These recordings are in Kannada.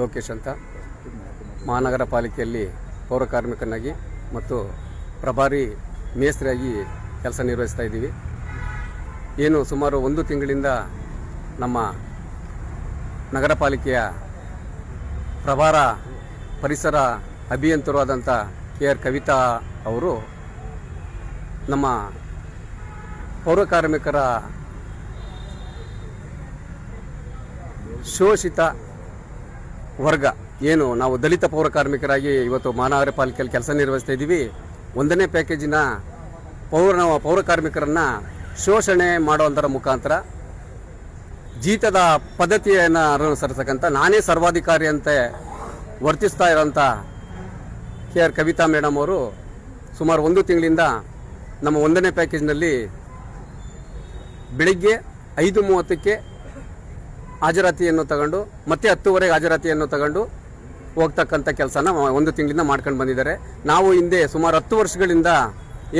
ಲೋಕೇಶ್ ಅಂತ ಮಹಾನಗರ ಪಾಲಿಕೆಯಲ್ಲಿ ಪೌರ ಕಾರ್ಮಿಕನಾಗಿ ಮತ್ತು ಪ್ರಭಾರಿ ಮೇಸ್ತ್ರಿಯಾಗಿ ಕೆಲಸ ನಿರ್ವಹಿಸ್ತಾ ಇದ್ದೀವಿ. ಏನು ಸುಮಾರು 1 ತಿಂಗಳಿಂದ ನಮ್ಮ ನಗರ ಪಾಲಿಕೆಯ ಪ್ರಭಾರ ಪರಿಸರ ಅಭಿಯಂತರು ಆದಂಥ KR ಕವಿತಾ ಅವರು ನಮ್ಮ ಪೌರ ಕಾರ್ಮಿಕರ ಶೋಷಿತ ವರ್ಗ ಏನು ನಾವು ದಲಿತ ಪೌರ ಕಾರ್ಮಿಕರಾಗಿ ಇವತ್ತು ಮಹಾನಗರ ಪಾಲಿಕೆಯಲ್ಲಿ ಕೆಲಸ ನಿರ್ವಹಿಸ್ತಾ ಇದ್ದೀವಿ. 1ನೇ ಪ್ಯಾಕೇಜಿನ ಪೌರ ಕಾರ್ಮಿಕರನ್ನ ಶೋಷಣೆ ಮಾಡುವಂಥರ ಮುಖಾಂತರ ಜೀತದ ಪದ್ಧತಿಯನ್ನು ಅನುಸರಿಸತಕ್ಕಂಥ ನಾನೇ ಸರ್ವಾಧಿಕಾರಿ ಅಂತ ವರ್ತಿಸ್ತಾ ಇರೋಂಥ KR ಕವಿತಾ ಮೇಡಮ್ ಅವರು ಸುಮಾರು 1 ತಿಂಗಳಿಂದ ನಮ್ಮ 1ನೇ ಪ್ಯಾಕೇಜ್ನಲ್ಲಿ ಬೆಳಿಗ್ಗೆ 5:30ಕ್ಕೆ ಹಾಜರಾತಿಯನ್ನು ತಗೊಂಡು ಮತ್ತೆ 10:30ಗೆ ಹಾಜರಾತಿಯನ್ನು ತಗೊಂಡು ಹೋಗ್ತಕ್ಕಂಥ ಕೆಲಸನ 1 ತಿಂಗಳಿಂದ ಮಾಡ್ಕೊಂಡು ಬಂದಿದ್ದಾರೆ. ನಾವು ಹಿಂದೆ ಸುಮಾರು 10 ವರ್ಷಗಳಿಂದ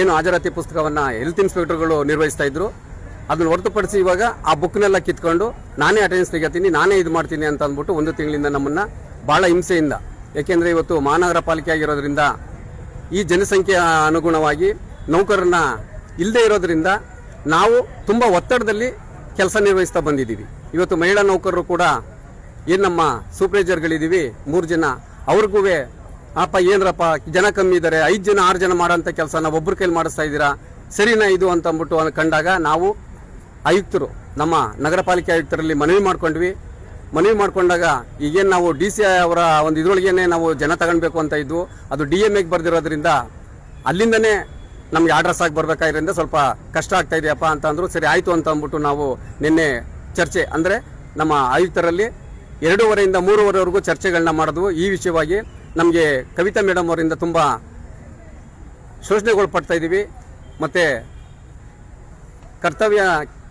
ಏನು ಹಾಜರಾತಿ ಪುಸ್ತಕವನ್ನು ಹೆಲ್ತ್ ಇನ್ಸ್ಪೆಕ್ಟರ್ಗಳು ನಿರ್ವಹಿಸ್ತಾ ಇದ್ರು, ಅದನ್ನು ಹೊರತುಪಡಿಸಿ ಇವಾಗ ಆ ಬುಕ್ನೆಲ್ಲ ಕಿತ್ಕೊಂಡು ನಾನೇ ಅಟೆಂಡೆನ್ಸ್ ತೆಗಿತೀನಿ, ನಾನೇ ಇದು ಮಾಡ್ತೀನಿ ಅಂತ ಅಂದ್ಬಿಟ್ಟು 1 ತಿಂಗಳಿಂದ ನಮ್ಮನ್ನು ಭಾಳ ಹಿಂಸೆಯಿಂದ, ಏಕೆಂದರೆ ಇವತ್ತು ಮಹಾನಗರ ಪಾಲಿಕೆ ಆಗಿರೋದ್ರಿಂದ ಈ ಜನಸಂಖ್ಯೆಯ ಅನುಗುಣವಾಗಿ ನೌಕರರನ್ನ ಇಲ್ಲದೆ ಇರೋದ್ರಿಂದ ನಾವು ತುಂಬ ಒತ್ತಡದಲ್ಲಿ ಕೆಲಸ ನಿರ್ವಹಿಸ್ತಾ ಬಂದಿದ್ದೀವಿ. ಇವತ್ತು ಮಹಿಳಾ ನೌಕರರು ಕೂಡ ಏನು ನಮ್ಮ ಸೂಪರ್ವೈಸರ್ಗಳಿದ್ದೀವಿ 3 ಜನ, ಅವ್ರಿಗೂ ಅಪ್ಪ ಏನರಪ್ಪ ಜನ ಕಮ್ಮಿ ಇದ್ದಾರೆ, 5 ಜನ 6 ಜನ ಮಾಡೋಂಥ ಕೆಲಸನ ಒಬ್ಬರ ಕೈಲಿ ಮಾಡಿಸ್ತಾ ಇದ್ದೀರಾ, ಸರಿನಾ ಇದು ಅಂತ ಅಂದ್ಬಿಟ್ಟು ಕಂಡಾಗ ನಾವು ಆಯುಕ್ತರು ನಮ್ಮ ನಗರ ಪಾಲಿಕೆ ಆಯುಕ್ತರಲ್ಲಿ ಮನವಿ ಮಾಡ್ಕೊಂಡಾಗ ಈಗೇನು ನಾವು DC ಅವರ ಒಂದು ಇದರೊಳಗೇನೆ ನಾವು ಜನ ತಗೊಳ್ಬೇಕು ಅಂತ ಇದ್ವು, ಅದು DMAಗೆ ಬರ್ದಿರೋದ್ರಿಂದ ಅಲ್ಲಿಂದನೇ ನಮ್ಗೆ ಅಡ್ರೆಸ್ ಆಗಿ ಬರಬೇಕಾಗಿರೋದ್ರಿಂದ ಸ್ವಲ್ಪ ಕಷ್ಟ ಆಗ್ತಾ ಇದೆಯಪ್ಪ ಅಂತ ಅಂದರು. ಸರಿ ಆಯಿತು ಅಂತ ಅಂದ್ಬಿಟ್ಟು ನಾವು ನಿನ್ನೆ ಚರ್ಚೆ ಅಂದರೆ ನಮ್ಮ ಆಯುಕ್ತರಲ್ಲಿ 2:30ಯಿಂದ 3:30ವರೆಗೂ ಚರ್ಚೆಗಳನ್ನ ಮಾಡಿದ್ವು. ಈ ವಿಷಯವಾಗಿ ನಮಗೆ ಕವಿತಾ ಮೇಡಮ್ ಅವರಿಂದ ತುಂಬ ಶೋಷಣೆಗಳು ಪಡ್ತಾ ಇದ್ದೀವಿ, ಮತ್ತು ಕರ್ತವ್ಯ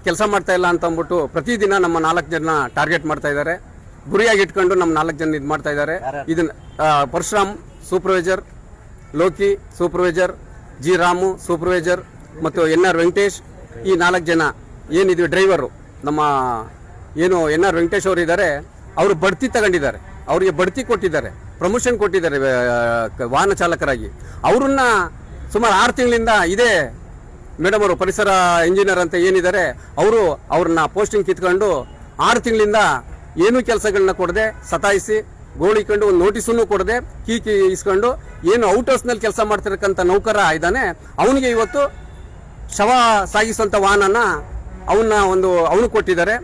ಕೆಲಸ ಮಾಡ್ತಾ ಇಲ್ಲ ಅಂತ ಅಂದ್ಬಿಟ್ಟು ಪ್ರತಿದಿನ ನಮ್ಮ 4 ಜನ ಟಾರ್ಗೆಟ್ ಮಾಡ್ತಾ ಇದ್ದಾರೆ, ಗುರಿಯಾಗಿ ಇಟ್ಕೊಂಡು ನಮ್ಮ 4 ಜನ ಇದು ಮಾಡ್ತಾ ಇದ್ದಾರೆ. ಇದನ್ನ Parashuram supervisor, Loki supervisor, G Ramu supervisor ಮತ್ತು NR ವೆಂಕಟೇಶ್, ಈ 4 ಜನ ಏನಿದ್ವಿ ಡ್ರೈವರು ನಮ್ಮ ಏನು NR ವೆಂಕಟೇಶ್ ಅವರು ಇದ್ದಾರೆ, ಅವರು ಬಡ್ತಿ ತಗೊಂಡಿದ್ದಾರೆ, ಅವರಿಗೆ ಬಡ್ತಿ ಕೊಟ್ಟಿದ್ದಾರೆ, ಪ್ರಮೋಷನ್ ಕೊಟ್ಟಿದ್ದಾರೆ ವಾಹನ ಚಾಲಕರಾಗಿ. ಅವರನ್ನ ಸುಮಾರು 6 ತಿಂಗಳಿಂದ ಇದೇ ಮೇಡಮ್ ಅವರು ಪರಿಸರ ಇಂಜಿನಿಯರ್ ಅಂತ ಏನಿದ್ದಾರೆ ಅವ್ರನ್ನ ಪೋಸ್ಟಿಂಗ್ ಕಿತ್ಕೊಂಡು 6 ತಿಂಗಳಿಂದ ಏನೂ ಕೆಲಸಗಳನ್ನ ಕೊಡದೆ ಸತಾಯಿಸಿ ಗೋಳಿಕೊಂಡು ಒಂದು ನೋಟಿಸನ್ನು ಕೊಡದೆ ಕೀಕಿ ಇಸ್ಕೊಂಡು ಏನು ಔಟ್ ಹೌಸ್ನಲ್ಲಿ ಕೆಲಸ ಮಾಡ್ತಿರಕ್ಕಂಥ ನೌಕರ ಇದ್ದಾನೆ, ಅವನಿಗೆ ಇವತ್ತು ಶವ ಸಾಗಿಸುವಂಥ ವಾಹನನ ಅವನು ಕೊಟ್ಟಿದ್ದಾರೆ.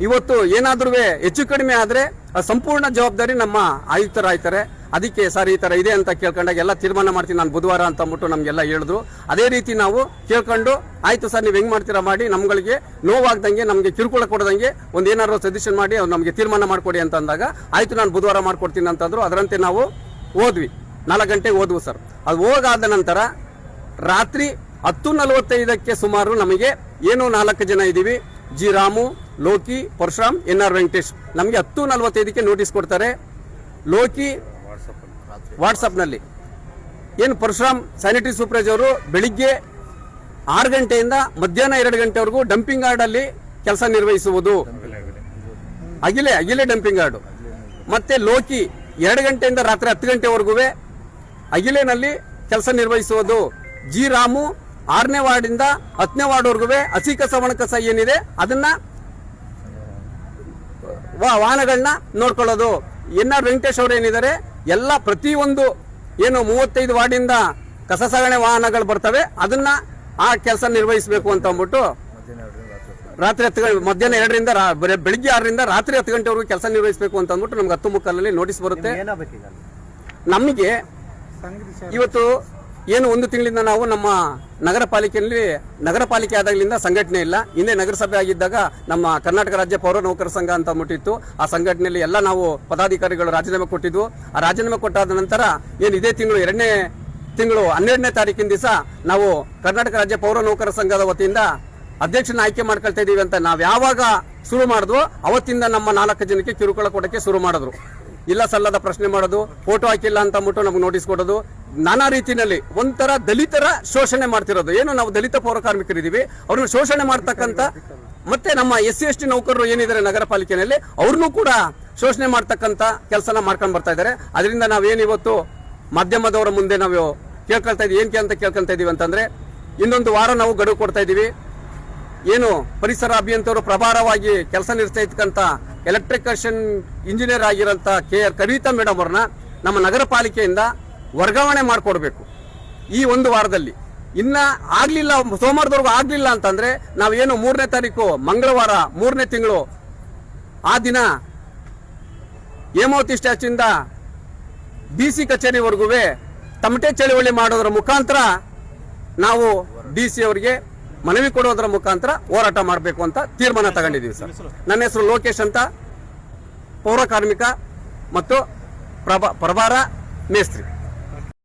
ಇವತ್ತು ಏನಾದ್ರೂ ಹೆಚ್ಚು ಕಡಿಮೆ ಆದರೆ ಸಂಪೂರ್ಣ ಜವಾಬ್ದಾರಿ ನಮ್ಮ ಆಯುಕ್ತರಾಯ್ತಾರೆ. ಅದಕ್ಕೆ ಸರ್ ಈ ಥರ ಇದೆ ಅಂತ ಕೇಳ್ಕೊಂಡಾಗ ಎಲ್ಲ ತೀರ್ಮಾನ ಮಾಡ್ತೀನಿ ನಾನು ಬುಧವಾರ ಅಂತ ಅಂದ್ಬಿಟ್ಟು ನಮಗೆಲ್ಲ ಹೇಳಿದ್ರು. ಅದೇ ರೀತಿ ನಾವು ಕೇಳ್ಕೊಂಡು ಆಯಿತು ಸರ್ ನೀವು ಹೆಂಗೆ ಮಾಡ್ತೀರಾ ಮಾಡಿ, ನಮ್ಗಳಿಗೆ ನೋವಾಗ್ದಂಗೆ ನಮಗೆ ಕಿರುಕುಳ ಕೊಡದಂಗೆ ಒಂದು ಏನಾದ್ರು ಸಜೆಷನ್ ಮಾಡಿ ಅವ್ರು ನಮಗೆ ತೀರ್ಮಾನ ಮಾಡಿಕೊಡಿ ಅಂತ ಅಂದಾಗ ಆಯಿತು ನಾನು ಬುಧವಾರ ಮಾಡ್ಕೊಡ್ತೀನಿ ಅಂತಂದ್ರು. ಅದರಂತೆ ನಾವು ಹೋದ್ವಿ, 4 ಗಂಟೆಗೆ ಹೋದ್ವು ಸರ್. ಅದು ಹೋಗಾದ ನಂತರ ರಾತ್ರಿ 10:45ಕ್ಕೆ ಸುಮಾರು ನಮಗೆ ಏನು 4 ಜನ ಇದ್ದೀವಿ, G ರಾಮು, ಲೋಕಿ, ಪರಶುರಾಮ್, NR ವೆಂಕಟೇಶ್, ನಮಗೆ 10:45ಕ್ಕೆ ನೋಟಿಸ್ ಕೊಡ್ತಾರೆ. ಲೋಕಿ ವಾಟ್ಸಪ್ನಲ್ಲಿ ಏನು ಪರಶುರಾಮ್ ಸ್ಯಾನಿಟರಿ ಸೂಪರ್ವೈಸರ್ ಅವರು ಬೆಳಿಗ್ಗೆ 6 ಗಂಟೆಯಿಂದ ಮಧ್ಯಾಹ್ನ 2 ಗಂಟೆವರೆಗೂ ಡಂಪಿಂಗ್ ಯಾರ್ಡಲ್ಲಿ ಕೆಲಸ ನಿರ್ವಹಿಸುವುದು, ಅಗಿಲೆ ಡಂಪಿಂಗ್ ಯಾರ್ಡು. ಮತ್ತೆ ಲೋಕಿ 2 ಗಂಟೆಯಿಂದ ರಾತ್ರಿ 10 ಗಂಟೆವರೆಗೂ ಅಗಿಲೆನಲ್ಲಿ ಕೆಲಸ ನಿರ್ವಹಿಸುವುದು. G ರಾಮು 6ನೇ ವಾರ್ಡಿಂದ 10ನೇ ವಾರ್ಡ್ವರೆಗೂ ಹಸಿ ಕಸ ಒಣ ಕಸ ಏನಿದೆ ಅದನ್ನ ವಾಹನಗಳನ್ನ ನೋಡ್ಕೊಳ್ಳೋದು. NR ವೆಂಕಟೇಶ್ ಅವರು ಏನಿದ್ದಾರೆ ಎಲ್ಲ ಪ್ರತಿಯೊಂದು ಏನು 35 ವಾರ್ಡಿಂದ ಕಸ ಸಾಗಣೆ ವಾಹನಗಳು ಬರ್ತವೆ ಅದನ್ನ ಆ ಕೆಲಸ ನಿರ್ವಹಿಸಬೇಕು ಅಂತ ಅಂದ್ಬಿಟ್ಟು ರಾತ್ರಿ 10 ಮಧ್ಯಾಹ್ನ 2ರಿಂದ ಬೆಳಿಗ್ಗೆ 6ರಿಂದ ರಾತ್ರಿ 10 ಗಂಟೆವರೆಗೂ ಕೆಲಸ ನಿರ್ವಹಿಸಬೇಕು ಅಂತ ಅಂದ್ಬಿಟ್ಟು ನಮ್ಗೆ 10:15 ನೋಟಿಸ್ ಬರುತ್ತೆ. ನಮಗೆ ಇವತ್ತು ಏನು 1 ತಿಂಗಳಿಂದ ನಾವು ನಮ್ಮ ನಗರ ಪಾಲಿಕೆ ಆದಾಗಲಿಂದ ಸಂಘಟನೆ ಇಲ್ಲ. ಹಿಂದೆ ನಗರಸಭೆ ಆಗಿದ್ದಾಗ ನಮ್ಮ ಕರ್ನಾಟಕ ರಾಜ್ಯ ಪೌರ ನೌಕರ ಸಂಘ ಅಂತ ಅಂದ್ಬಿಟ್ಟಿತ್ತು. ಆ ಸಂಘಟನೆಯಲ್ಲಿ ಎಲ್ಲ ನಾವು ಪದಾಧಿಕಾರಿಗಳು ರಾಜೀನಾಮೆ ಕೊಟ್ಟಿದ್ವು. ಆ ರಾಜೀನಾಮೆ ಕೊಟ್ಟಾದ ನಂತರ ಏನು ಇದೇ ತಿಂಗಳು 2ನೇ ತಿಂಗಳು 12ನೇ ತಾರೀಕಿನ ದಿವಸ ನಾವು ಕರ್ನಾಟಕ ರಾಜ್ಯ ಪೌರ ನೌಕರ ಸಂಘದ ವತಿಯಿಂದ ಅಧ್ಯಕ್ಷನ ಆಯ್ಕೆ ಮಾಡ್ಕೊಳ್ತಾ ಇದೀವಿ ಅಂತ ನಾವು ಯಾವಾಗ ಶುರು ಮಾಡಿದ್ವು ಅವತ್ತಿಂದ ನಮ್ಮ 4 ಜನಕ್ಕೆ ಕಿರುಕುಳ ಕೊಡಕ್ಕೆ ಶುರು ಮಾಡಿದ್ರು. ಇಲ್ಲ ಸಲ್ಲದ ಪ್ರಶ್ನೆ ಮಾಡೋದು, ಫೋಟೋ ಹಾಕಿಲ್ಲ ಅಂತ ಅಂದ್ಬಿಟ್ಟು ನಮ್ಗೆ ನೋಟಿಸ್ ಕೊಡೋದು, ನಾನಾ ರೀತಿಯಲ್ಲಿ ಒಂಥರ ದಲಿತರ ಶೋಷಣೆ ಮಾಡ್ತಿರೋದು. ಏನು ನಾವು ದಲಿತ ಪೌರ ಕಾರ್ಮಿಕರಿದ್ದೀವಿ ಅವ್ರನ್ನ ಶೋಷಣೆ ಮಾಡ್ತಕ್ಕಂಥ, ಮತ್ತೆ ನಮ್ಮ SC ST ನೌಕರರು ಏನಿದ್ದಾರೆ ನಗರ ಪಾಲಿಕೆಯಲ್ಲಿ ಅವ್ರನ್ನೂ ಕೂಡ ಶೋಷಣೆ ಮಾಡ್ತಕ್ಕಂಥ ಕೆಲಸನ ಮಾಡ್ಕೊಂಡು ಬರ್ತಾ ಇದ್ದಾರೆ. ಅದರಿಂದ ನಾವೇನಿವತ್ತು ಮಾಧ್ಯಮದವರ ಮುಂದೆ ನಾವು ಕೇಳ್ಕೊಳ್ತಾ ಇದೀವಿ, ಏನಕ್ಕೆ ಅಂತ ಕೇಳ್ಕೊಳ್ತಾ ಇದೀವಿ ಅಂತಂದ್ರೆ, ಇನ್ನೊಂದು ವಾರ ನಾವು ಗಡುವು ಕೊಡ್ತಾ ಇದೀವಿ. ಏನು ಪರಿಸರ ಅಭಿಯಂತರು ಪ್ರಭಾರವಾಗಿ ಕೆಲಸ ನಿರ್ವಹಿಸ್ತಾ ಇರ್ತಕ್ಕಂಥ ಎಲೆಕ್ಟ್ರಿಕೇಷನ್ ಇಂಜಿನಿಯರ್ ಆಗಿರೋಂಥ KR ಕವಿತಾ ಮೇಡಮ್ ಅವ್ರನ್ನ ನಮ್ಮ ನಗರ ಪಾಲಿಕೆಯಿಂದ ವರ್ಗಾವಣೆ ಮಾಡಿಕೊಡ್ಬೇಕು ಈ ಒಂದು ವಾರದಲ್ಲಿ. ಇನ್ನ ಆಗ್ಲಿಲ್ಲ, ಸೋಮವಾರದವರೆಗೂ ಆಗ್ಲಿಲ್ಲ ಅಂತಂದ್ರೆ ನಾವೇನು 3ನೇ ತಾರೀಕು ಮಂಗಳವಾರ 3ನೇ ತಿಂಗಳು ಆ ದಿನ ಹೇಮಾವತಿ ಸ್ಟ್ಯಾಚ್ಯೂಯಿಂದ DC ಕಚೇರಿವರೆಗೂ ತಮಟೆ ಚಳವಳಿ ಮಾಡೋದ್ರ ಮುಖಾಂತರ ನಾವು DC ಅವರಿಗೆ ಮನವಿ ಕೊಡೋದ್ರ ಮುಖಾಂತರ ಹೋರಾಟ ಮಾಡಬೇಕು ಅಂತ ತೀರ್ಮಾನ ತಗೊಂಡಿದ್ದೀವಿ ಸರ್. ನನ್ನ ಹೆಸರು ಲೋಕೇಶ್ ಅಂತ, ಪೌರ ಕಾರ್ಮಿಕ ಮತ್ತು ಪ್ರಭಾರ ಮೇಸ್ತ್ರಿ.